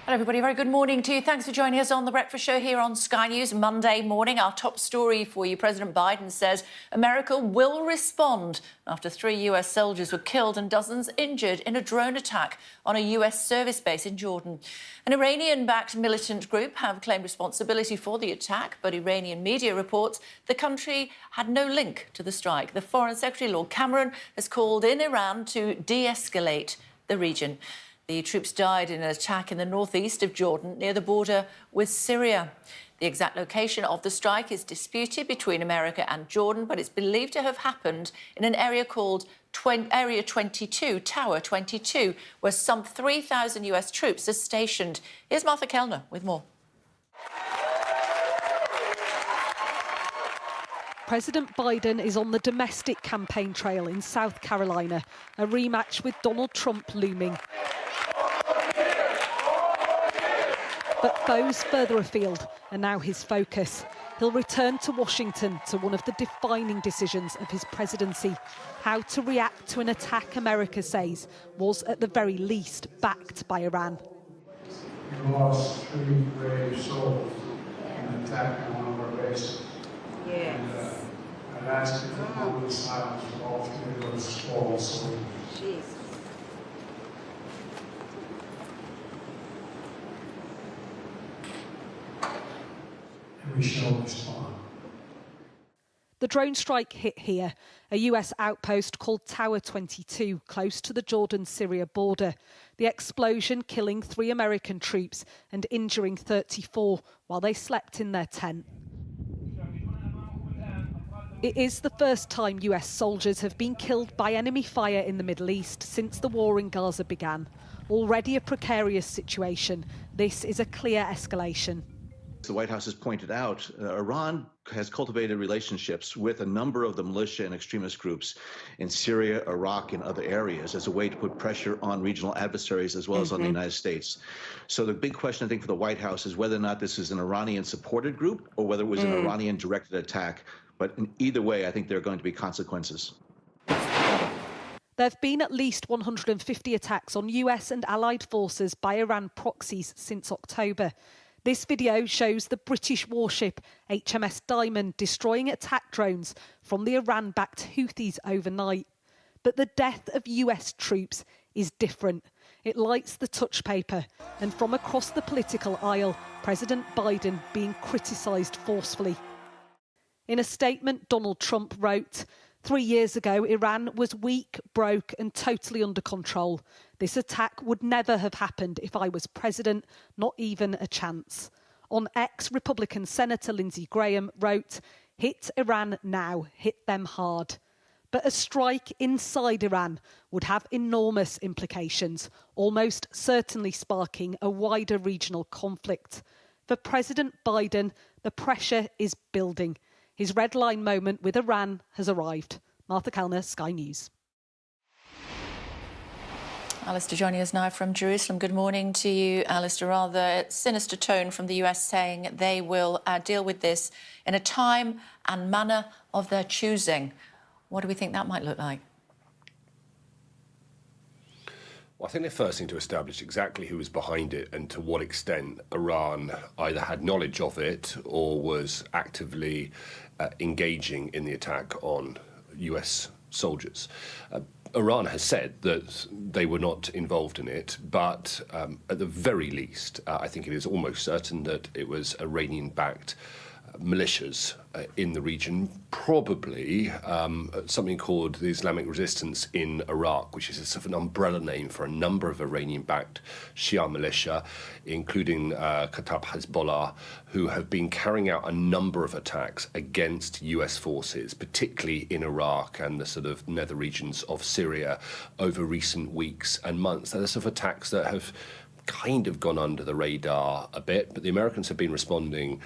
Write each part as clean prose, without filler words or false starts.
Hello everybody, very good morning to you. Thanks for joining us on The Breakfast Show here on Sky News. Monday morning, our top story for you. President Biden says America will respond after 3 US soldiers were killed and dozens injured in a drone attack on a US service base in Jordan. An Iranian-backed militant group have claimed responsibility for the attack, but Iranian media reports the country had no link to the strike. The Foreign Secretary, Lord Cameron, has called in Iran to de-escalate the region. The troops died in an attack in the northeast of Jordan near the border with Syria. The exact location of the strike is disputed between America and Jordan, but it's believed to have happened in an area called Area 22, Tower 22, where some 3,000 US troops are stationed. Here's Martha Kelner with more. President Biden is on the domestic campaign trail in South Carolina, a rematch with Donald Trump looming. But foes further afield are now his focus. He'll return to Washington to one of the defining decisions of his presidency, how to react to an attack America says was at the very least backed by Iran. We lost 3 brave souls in an attack on one of our bases. Yes. And I'd ask you for a moment of silence for all 3 of those fallen soldiers. Jesus. We shall respond. The drone strike hit here, a US outpost called Tower 22, close to the Jordan-Syria border. The explosion killing 3 American troops and injuring 34 while they slept in their tent. It is the first time US soldiers have been killed by enemy fire in the Middle East since the war in Gaza began. Already a precarious situation, this is a clear escalation. The White House has pointed out, Iran has cultivated relationships with a number of the militia and extremist groups in Syria, Iraq, and other areas as a way to put pressure on regional adversaries as well as on the United States. So the big question, I think, for the White House is whether or not this is an Iranian-supported group or whether it was an Iranian-directed attack. But in either way, I think there are going to be consequences. There have been at least 150 attacks on US and allied forces by Iran proxies since October. This video shows the British warship HMS Diamond destroying attack drones from the Iran-backed Houthis overnight. But the death of US troops is different. It lights the touch paper, and from across the political aisle, President Biden being criticised forcefully. In a statement, Donald Trump wrote, 3 years ago, Iran was weak, broke and totally under control. This attack would never have happened if I was president, not even a chance. On X, Republican Senator Lindsey Graham wrote, hit Iran now, hit them hard. But a strike inside Iran would have enormous implications, almost certainly sparking a wider regional conflict. For President Biden, the pressure is building. His red line moment with Iran has arrived. Martha Kelner, Sky News. Alistair joining us now from Jerusalem. Good morning to you, Alistair. Rather sinister tone from the US saying they will deal with this in a time and manner of their choosing. What do we think that might look like? Well, I think they first need to establish exactly who was behind it and to what extent Iran either had knowledge of it or was actively engaging in the attack on US soldiers. Iran has said that they were not involved in it, but at the very least, I think it is almost certain that it was Iranian-backed militias in the region, probably something called the Islamic Resistance in Iraq, which is a sort of an umbrella name for a number of Iranian-backed Shia militia, including Kataib Hezbollah, who have been carrying out a number of attacks against US forces, particularly in Iraq and the sort of nether regions of Syria over recent weeks and months. They're the sort of attacks that have kind of gone under the radar a bit, but the Americans have been responding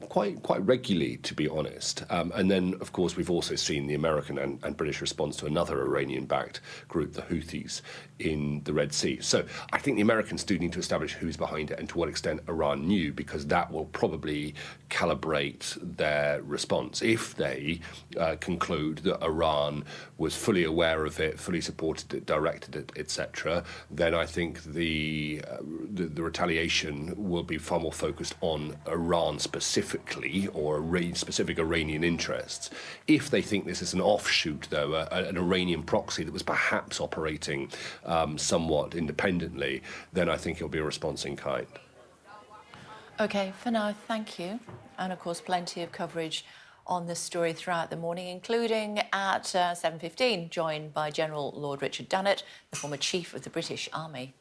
quite regularly, to be honest. And then, of course, we've also seen the American and British response to another Iranian-backed group, the Houthis, in the Red Sea. So I think the Americans do need to establish who's behind it and to what extent Iran knew, because that will probably calibrate their response. If they conclude that Iran was fully aware of it, fully supported it, directed it, etc., then I think the the retaliation will be far more focused on Iran specifically, or specific Iranian interests. If they think this is an offshoot, though, an Iranian proxy that was perhaps operating somewhat independently, then I think it'll be a response in kind. OK, for now, thank you. And, of course, plenty of coverage on this story throughout the morning, including at 7:15, joined by General Lord Richard Dunnett, the former Chief of the British Army.